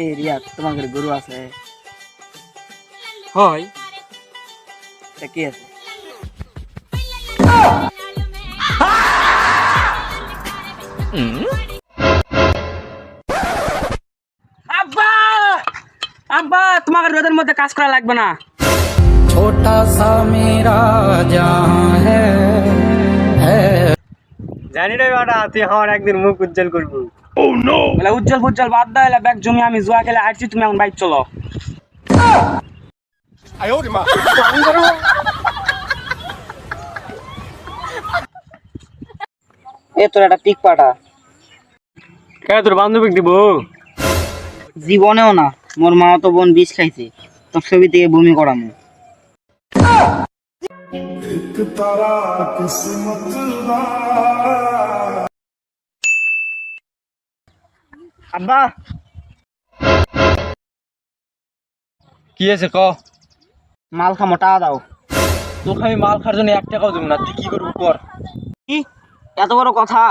এই রিয়া তোমার ঘরে গরু আছে? হয় তা কি আছে? আব্বা আব্বা তোমার রোদের মধ্যে কাজ করা লাগবে না। छोटा सा मेरा जहां है জানি রে বাটা তুই আমার একদিন মুখ উজ্জ্বল করবো। ও নো বলে উজ্জ্বল ফুজ্জ্বল বাদ দাও, এলা ব্যাগ জমি আমি জুয়া খেলে হাঁটছি, তুমি এখন বাইক চলো। এ তোর একটা পিক পাঠা। কে তোর বান্ধবী দিব? জীবনেও না, মোর মা তো বোন বিষ খাইছে, তোর ছবি থেকে বমি করামু। আব্বা কি আছে ক? মাল খামো, টাকা দাও। তোকে আমি মাল খাওয়ার জন্য 1 টাকাও দেবো না, তুই কি করবো কর। কি এত বড় কথা?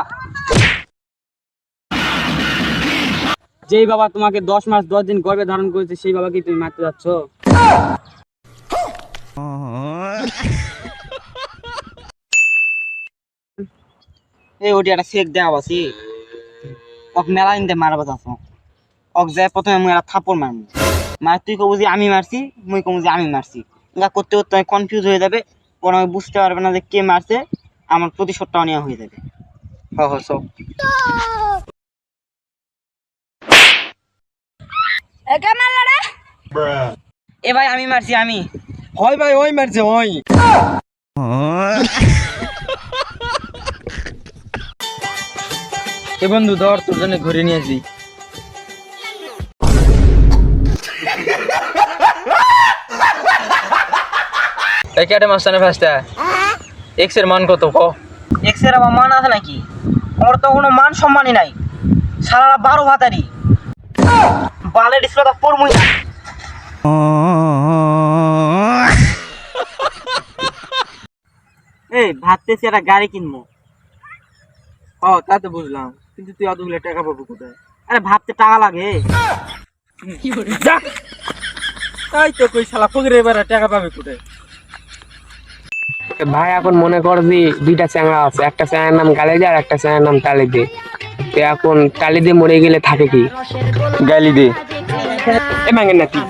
যেই বাবা তোমাকে 10 মাস 10 দিন গর্ভে ধারণ করেছে সেই বাবাকে তুমি মারতে যাচ্ছ? এই ওটি একটা চেক দেওয়া আছে, ওক মেলা দিন মারবা যাচ্ছ, ওক যায় প্রথমে মুই একটা থাপড় মারমু, মার তুই কবু যে আমি মারছি, মুই কবু যে আমি মারছি, যা করতে করতে কনফিউজ হয়ে যাবে, পরে আমি বুঝতে পারবে না যে কে মারছে, আমার প্রতিশোধটাও নেওয়া হয়ে যাবে। সব এ ভাই আমি মারছি, আমি। হয় ভাই ওই মারছে ওই। এ বন্ধু ধর তোর জন্য ঘুরে নিয়েছি। এই কেটে মাস্টানে ফাস্টা এক্স এর মান কত ক? এক্স এর আবার মান আছে নাকি? ওর তো কোনো মান সম্মানই নাই, সারা 12 ভাতারি বালে ডিসপ্লেটা পড়মুই না। এই ভাবতেছি একটা গাড়ি কিনবো। ও তা তো বুঝলাম, কিন্তু তুই অতগুলো টাকা পাবো কোথায়? আরে ভাবতে টাকা লাগে। যা তাই তো কই শালা ফকির এবার টাকা পাবে কোথায়? ভাই এখন মনে কর যে 2টা চ্যাংড়া আছে, একটা চ্যাংড়ার নাম গালিদে আর একটা চ্যাংড়ার নাম তালিদে। তো এখন তালিদে মরে গেলে থাকে কি? গালি দে। এ মাঙ্গেন নাকি?